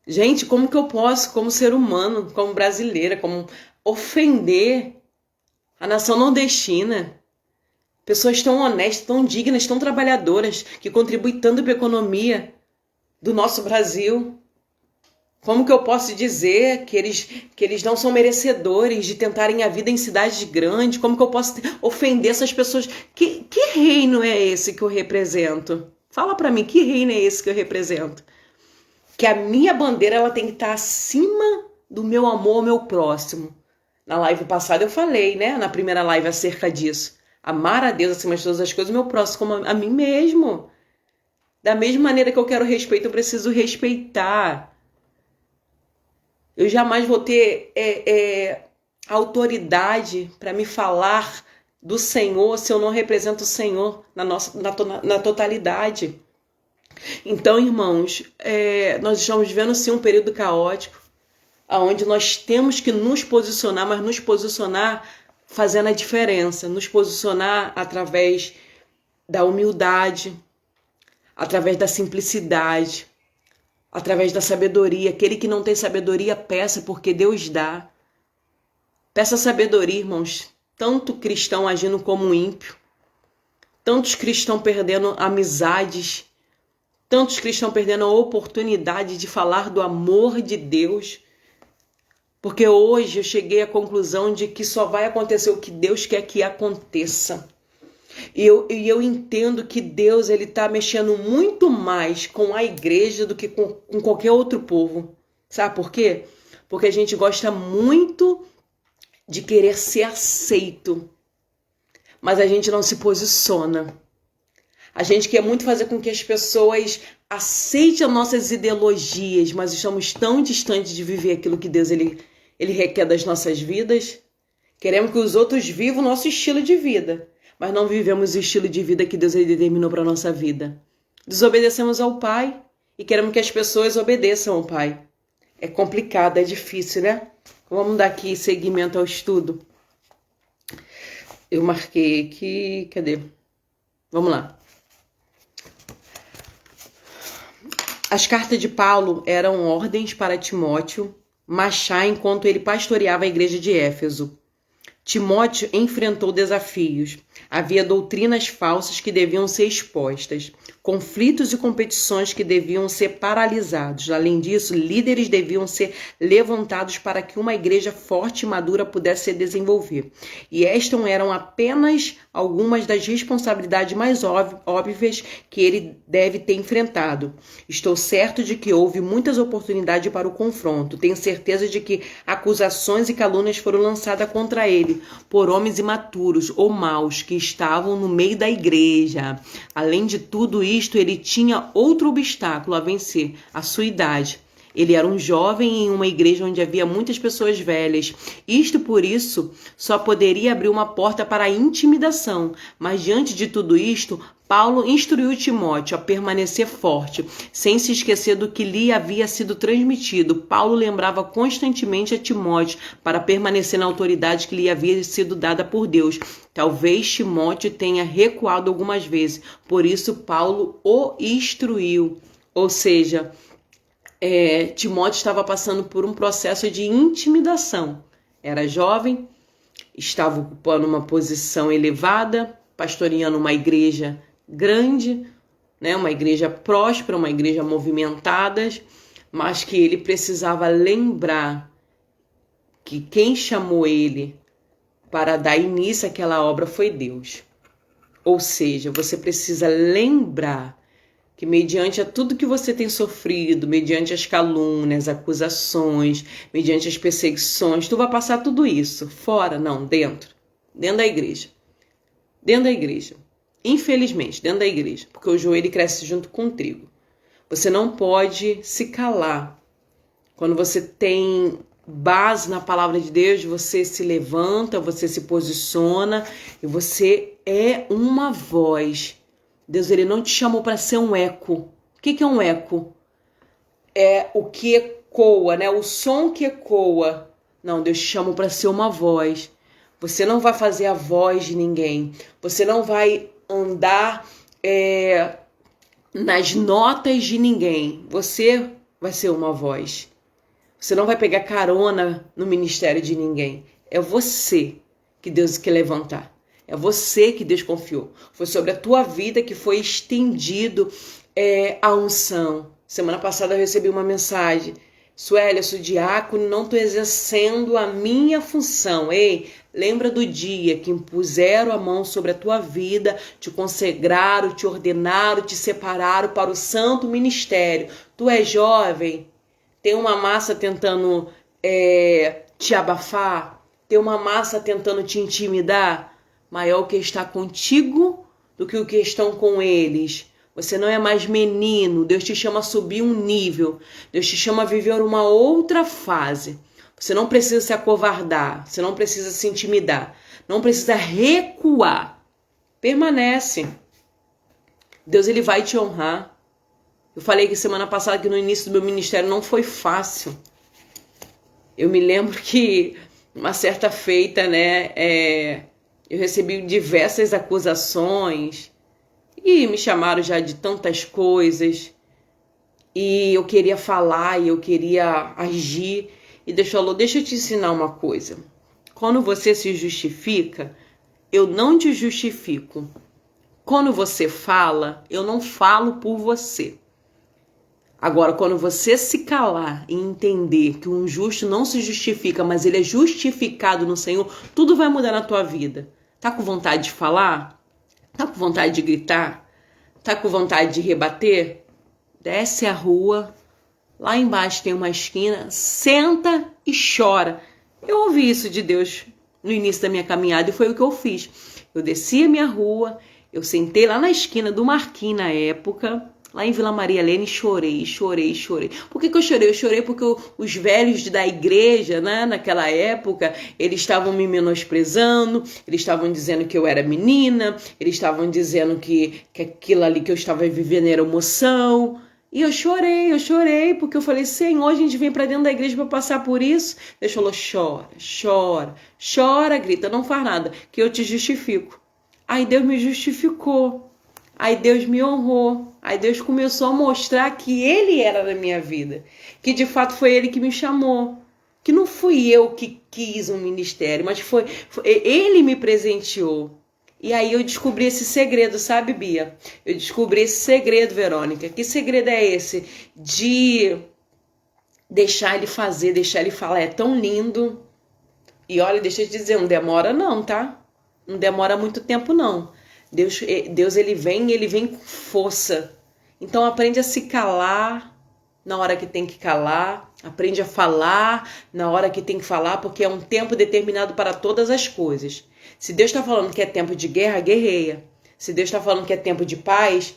Gente, como que eu posso, como ser humano, como brasileira, como ofender a nação nordestina? Pessoas tão honestas, tão dignas, tão trabalhadoras, que contribuem tanto para a economia do nosso Brasil. Como que eu posso dizer que eles não são merecedores de tentarem a vida em cidades grandes? Como que eu posso ofender essas pessoas? Que reino é esse que eu represento? Fala para mim, que reino é esse que eu represento? Que a minha bandeira ela tem que estar acima do meu amor ao meu próximo. Na live passada eu falei, né? Na primeira live acerca disso. Amar a Deus acima de todas as coisas, o meu próximo como a mim mesmo. Da mesma maneira que eu quero respeito, eu preciso respeitar. Eu jamais vou ter autoridade para me falar do Senhor se eu não represento o Senhor na totalidade. Então, irmãos, nós estamos vivendo sim um período caótico, onde nós temos que nos posicionar, mas nos posicionar fazendo a diferença, nos posicionar através da humildade, através da simplicidade, através da sabedoria. Aquele que não tem sabedoria, peça, porque Deus dá. Peça sabedoria, irmãos. Tanto cristão agindo como ímpio, tantos cristãos perdendo amizades, tantos cristãos perdendo a oportunidade de falar do amor de Deus. Porque hoje eu cheguei à conclusão de que só vai acontecer o que Deus quer que aconteça. E eu entendo que Deus ele está mexendo muito mais com a igreja do que com qualquer outro povo. Sabe por quê? Porque a gente gosta muito de querer ser aceito, mas a gente não se posiciona. A gente quer muito fazer com que as pessoas aceitem as nossas ideologias, mas estamos tão distantes de viver aquilo que Deus ele requer das nossas vidas, Queremos que os outros vivam o nosso estilo de vida, mas não vivemos o estilo de vida que Deus determinou para a nossa vida. Desobedecemos ao Pai e queremos que as pessoas obedeçam ao Pai. É complicado, é difícil, né? Vamos dar aqui seguimento ao estudo. Eu marquei aqui, cadê? Vamos lá. As cartas de Paulo eram ordens para Timóteo marchar enquanto ele pastoreava a igreja de Éfeso. Timóteo enfrentou desafios. Havia doutrinas falsas que deviam ser expostas, conflitos e competições que deviam ser paralisados. Além disso, líderes deviam ser levantados para que uma igreja forte e madura pudesse se desenvolver. E estas eram apenas algumas das responsabilidades mais óbvias que ele deve ter enfrentado. Estou certo de que houve muitas oportunidades para o confronto. Tenho certeza de que acusações e calúnias foram lançadas contra ele por homens imaturos ou maus que estavam no meio da igreja. Além de tudo isto, ele tinha outro obstáculo a vencer, a sua idade. Ele era um jovem em uma igreja onde havia muitas pessoas velhas. Isto, por isso, só poderia abrir uma porta para a intimidação. Mas diante de tudo isto, Paulo instruiu Timóteo a permanecer forte, sem se esquecer do que lhe havia sido transmitido. Paulo lembrava constantemente a Timóteo para permanecer na autoridade que lhe havia sido dada por Deus. Talvez Timóteo tenha recuado algumas vezes, por isso Paulo o instruiu. Ou seja, Timóteo estava passando por um processo de intimidação. Era jovem, estava ocupando uma posição elevada, pastoreando uma igreja grande, né, uma igreja próspera, uma igreja movimentada, mas que ele precisava lembrar que quem chamou ele para dar início àquela obra foi Deus. Ou seja, você precisa lembrar que mediante a tudo que você tem sofrido, mediante as calúnias, acusações, mediante as perseguições, tu vai passar tudo isso. Fora? Não, dentro da igreja. Dentro da igreja. Infelizmente, dentro da igreja. Porque o joelho cresce junto com o trigo. Você não pode se calar. Quando você tem base na palavra de Deus, você se levanta, você se posiciona e você é uma voz. Deus, ele não te chamou para ser um eco. O que é um eco? É o que ecoa, né? O som que ecoa. Não, Deus te chamou para ser uma voz. Você não vai fazer a voz de ninguém. Você não vai andar nas notas de ninguém. Você vai ser uma voz. Você não vai pegar carona no ministério de ninguém. É você que Deus quer levantar. É você que Deus confiou. Foi sobre a tua vida que foi estendido a unção. Semana passada eu recebi uma mensagem. Sueli, eu sou diácono, não estou exercendo a minha função. Ei, lembra do dia que impuseram a mão sobre a tua vida, te consagraram, te ordenaram, te separaram para o santo ministério. Tu és jovem, tem uma massa tentando te abafar, tem uma massa tentando te intimidar. Maior o que está contigo do que o que estão com eles. Você não é mais menino. Deus te chama a subir um nível. Deus te chama a viver uma outra fase. Você não precisa se acovardar. Você não precisa se intimidar. Não precisa recuar. Permanece. Deus, ele vai te honrar. Eu falei que semana passada que no início do meu ministério não foi fácil. Eu me lembro que uma certa feita, né, eu recebi diversas acusações e me chamaram já de tantas coisas e eu queria falar e eu queria agir e Deus falou, deixa eu te ensinar uma coisa. Quando você se justifica, eu não te justifico. Quando você fala, eu não falo por você. Agora, quando você se calar e entender que um justo não se justifica, mas ele é justificado no Senhor, tudo vai mudar na tua vida. Tá com vontade de falar? Tá com vontade de gritar? Tá com vontade de rebater? Desce a rua, lá embaixo tem uma esquina, senta e chora. Eu ouvi isso de Deus no início da minha caminhada e foi o que eu fiz. Eu desci a minha rua, eu sentei lá na esquina do Marquinhos na época, lá em Vila Maria Helena, chorei. Por que eu chorei? Eu chorei porque os velhos da igreja, né, naquela época, eles estavam me menosprezando, eles estavam dizendo que eu era menina, eles estavam dizendo que aquilo ali que eu estava vivendo era emoção. E eu chorei, porque eu falei, Senhor, a gente vem pra dentro da igreja pra passar por isso. Deus falou, chora, grita, não faz nada, que eu te justifico. Aí Deus me justificou. Aí Deus me honrou. Aí Deus começou a mostrar que Ele era na minha vida. Que de fato foi Ele que me chamou. Que não fui eu que quis um ministério, mas foi Ele me presenteou. E aí eu descobri esse segredo, sabe, Bia? Eu descobri esse segredo, Verônica. Que segredo é esse? De deixar Ele fazer, deixar Ele falar. É tão lindo. E olha, deixa eu te dizer, não demora não, tá? Não demora muito tempo, não. Deus ele vem com força. Então aprende a se calar na hora que tem que calar. Aprende a falar na hora que tem que falar, porque é um tempo determinado para todas as coisas. Se Deus está falando que é tempo de guerra, guerreia. Se Deus está falando que é tempo de paz,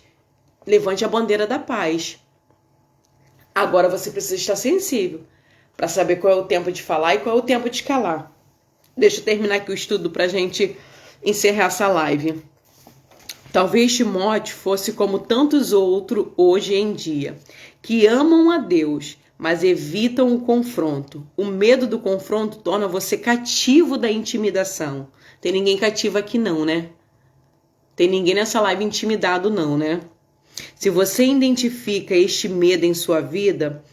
levante a bandeira da paz. Agora você precisa estar sensível para saber qual é o tempo de falar e qual é o tempo de calar. Deixa eu terminar aqui o estudo para a gente encerrar essa live. Talvez Timóteo fosse como tantos outros hoje em dia, que amam a Deus, mas evitam o confronto. O medo do confronto torna você cativo da intimidação. Tem ninguém cativo aqui não, né? Tem ninguém nessa live intimidado não, né? Se você identifica este medo em sua vida,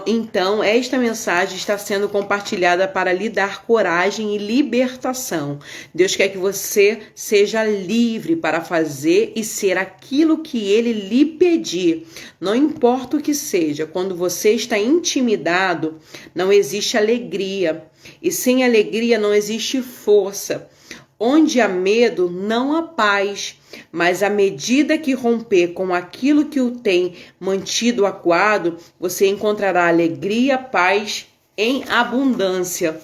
então esta mensagem está sendo compartilhada para lhe dar coragem e libertação. Deus quer que você seja livre para fazer e ser aquilo que Ele lhe pedir. Não importa o que seja, quando você está intimidado, não existe alegria. E sem alegria não existe força. Onde há medo, não há paz, mas à medida que romper com aquilo que o tem mantido acuado, você encontrará alegria, paz em abundância.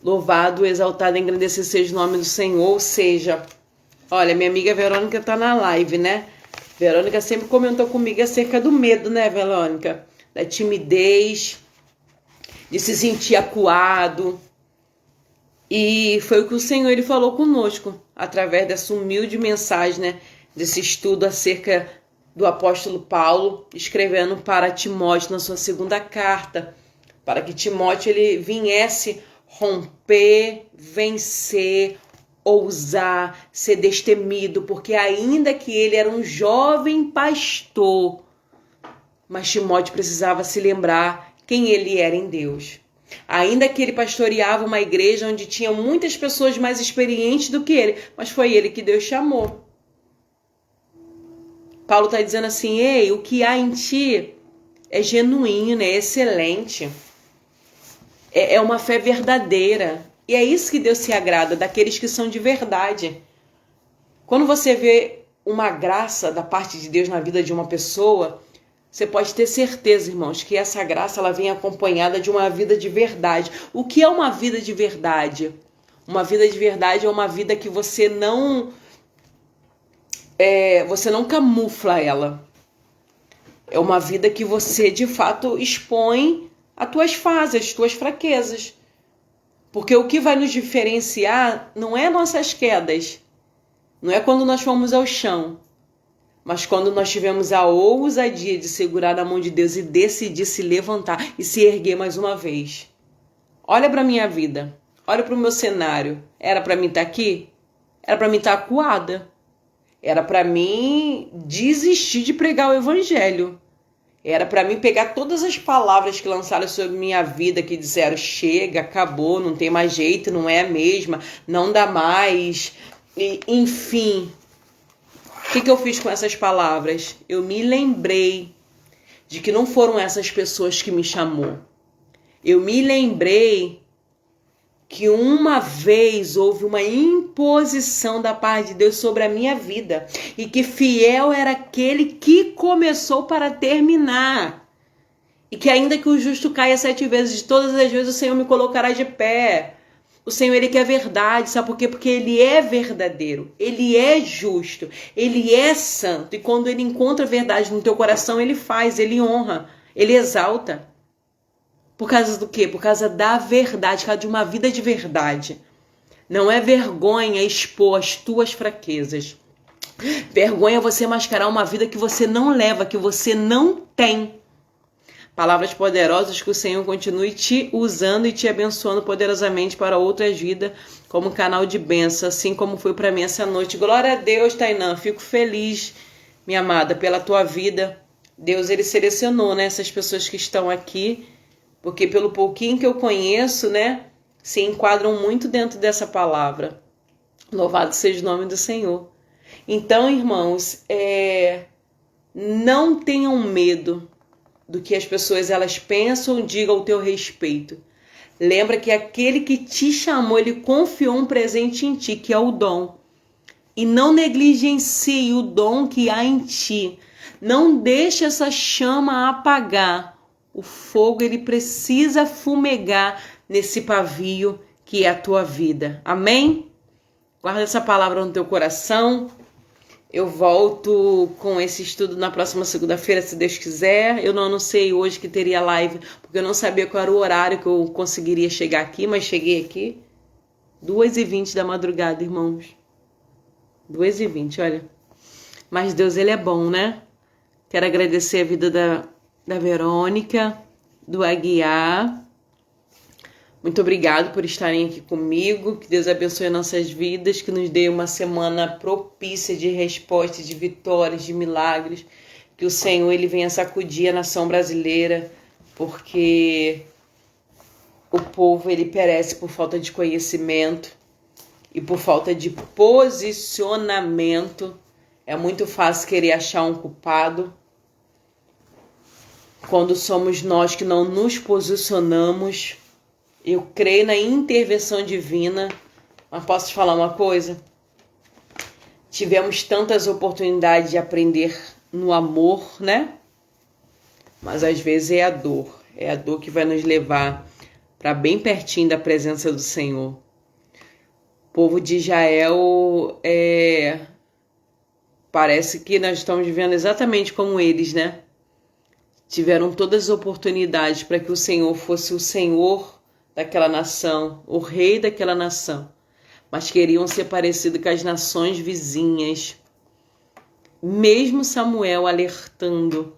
Louvado, exaltado, engrandecido seja o nome do Senhor. Ou seja, olha, minha amiga Verônica tá na live, né? Verônica sempre comentou comigo acerca do medo, né, Verônica? Da timidez, de se sentir acuado. E foi o que o Senhor ele falou conosco, através dessa humilde mensagem, né, desse estudo acerca do apóstolo Paulo, escrevendo para Timóteo na sua segunda carta, para que Timóteo ele viesse romper, vencer, ousar, ser destemido, porque ainda que ele era um jovem pastor, mas Timóteo precisava se lembrar quem ele era em Deus. Ainda que ele pastoreava uma igreja onde tinha muitas pessoas mais experientes do que ele, mas foi ele que Deus chamou. Paulo está dizendo assim, ei, o que há em ti é genuíno, é excelente, é uma fé verdadeira. E é isso que Deus se agrada, daqueles que são de verdade. Quando você vê uma graça da parte de Deus na vida de uma pessoa, você pode ter certeza, irmãos, que essa graça ela vem acompanhada de uma vida de verdade. O que é uma vida de verdade? Uma vida de verdade é uma vida que você não camufla ela. É uma vida que você, de fato, expõe as tuas fases, as tuas fraquezas. Porque o que vai nos diferenciar não é nossas quedas, não é quando nós fomos ao chão, mas quando nós tivemos a ousadia de segurar na mão de Deus e decidir se levantar e se erguer mais uma vez. Olha para a minha vida, olha para o meu cenário. Era para mim estar aqui? Era para mim estar acuada. Era para mim desistir de pregar o evangelho. Era para mim pegar todas as palavras que lançaram sobre minha vida, que disseram, chega, acabou, não tem mais jeito, não é a mesma, não dá mais, e, enfim. O que eu fiz com essas palavras? Eu me lembrei de que não foram essas pessoas que me chamou. Eu me lembrei que uma vez houve uma imposição da parte de Deus sobre a minha vida e que fiel era aquele que começou para terminar. E que ainda que o justo caia 7 vezes, de todas as vezes o Senhor me colocará de pé. O Senhor, Ele quer verdade, sabe por quê? Porque Ele é verdadeiro, Ele é justo, Ele é santo. E quando Ele encontra verdade no teu coração, Ele faz, Ele honra, Ele exalta. Por causa do quê? Por causa da verdade, por causa de uma vida de verdade. Não é vergonha expor as tuas fraquezas. Vergonha é você mascarar uma vida que você não leva, que você não tem. Palavras poderosas, que o Senhor continue te usando e te abençoando poderosamente para outras vidas, como canal de bênção, assim como foi para mim essa noite. Glória a Deus, Tainã. Fico feliz, minha amada, pela tua vida. Deus, Ele selecionou, né, essas pessoas que estão aqui, porque pelo pouquinho que eu conheço, né, se enquadram muito dentro dessa palavra. Louvado seja o nome do Senhor. Então, irmãos, não tenham medo do que as pessoas elas pensam ou digam ao teu respeito. Lembra que aquele que te chamou, ele confiou um presente em ti, que é o dom. E não negligencie o dom que há em ti. Não deixe essa chama apagar. O fogo, ele precisa fumegar nesse pavio que é a tua vida. Amém? Guarda essa palavra no teu coração. Eu volto com esse estudo na próxima segunda-feira, se Deus quiser. Eu não anunciei hoje que teria live, porque eu não sabia qual era o horário que eu conseguiria chegar aqui, mas cheguei aqui 2h20 da madrugada, irmãos. 2h20, olha. Mas Deus, Ele é bom, né? Quero agradecer a vida da Verônica, do Aguiar. Muito obrigado por estarem aqui comigo, que Deus abençoe nossas vidas, que nos dê uma semana propícia de resposta, de vitórias, de milagres, que o Senhor Ele venha sacudir a nação brasileira, porque o povo ele perece por falta de conhecimento e por falta de posicionamento. É muito fácil querer achar um culpado, quando somos nós que não nos posicionamos. Eu creio na intervenção divina, mas posso te falar uma coisa? Tivemos tantas oportunidades de aprender no amor, né? Mas às vezes é a dor que vai nos levar para bem pertinho da presença do Senhor. O povo de Israel, parece que nós estamos vivendo exatamente como eles, né? Tiveram todas as oportunidades para que o Senhor fosse o Senhor daquela nação, o rei daquela nação, mas queriam ser parecidos com as nações vizinhas. Mesmo Samuel alertando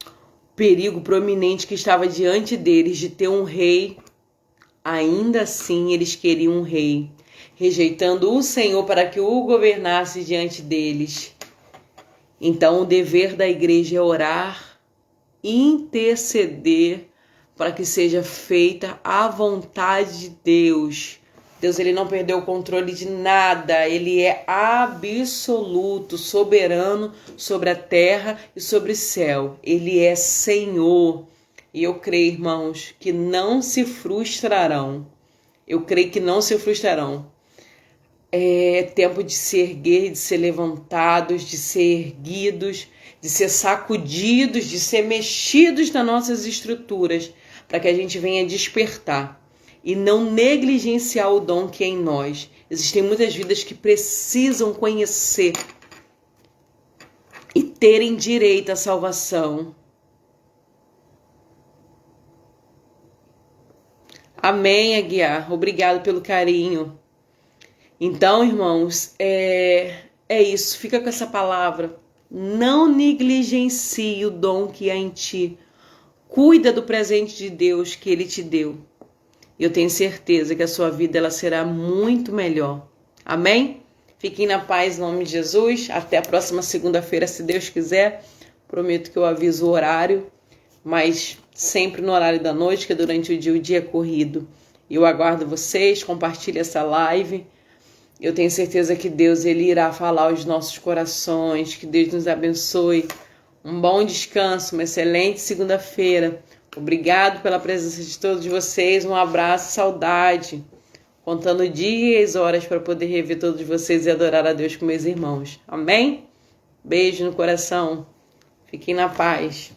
o perigo prominente que estava diante deles de ter um rei, ainda assim eles queriam um rei, rejeitando o Senhor para que o governasse diante deles. Então o dever da igreja é orar, interceder, para que seja feita a vontade de Deus. Deus, Ele não perdeu o controle de nada. Ele é absoluto, soberano sobre a terra e sobre o céu. Ele é Senhor. E eu creio, irmãos, que não se frustrarão. Eu creio que não se frustrarão. É tempo de se erguer, de ser levantados, de ser erguidos, de ser sacudidos, de ser mexidos nas nossas estruturas, para que a gente venha despertar e não negligenciar o dom que é em nós. Existem muitas vidas que precisam conhecer e terem direito à salvação. Amém, Aguiar. Obrigado pelo carinho. Então, irmãos, é isso. Fica com essa palavra. Não negligencie o dom que há em ti. Cuida do presente de Deus que Ele te deu. Eu tenho certeza que a sua vida ela será muito melhor. Amém? Fiquem na paz em nome de Jesus. Até a próxima segunda-feira, se Deus quiser. Prometo que eu aviso o horário, mas sempre no horário da noite, que durante o dia é corrido. Eu aguardo vocês, compartilhe essa live. Eu tenho certeza que Deus Ele irá falar aos nossos corações, que Deus nos abençoe. Um bom descanso, uma excelente segunda-feira. Obrigado pela presença de todos vocês. Um abraço, saudade. Contando dias e horas para poder rever todos vocês e adorar a Deus com meus irmãos. Amém? Beijo no coração. Fiquem na paz.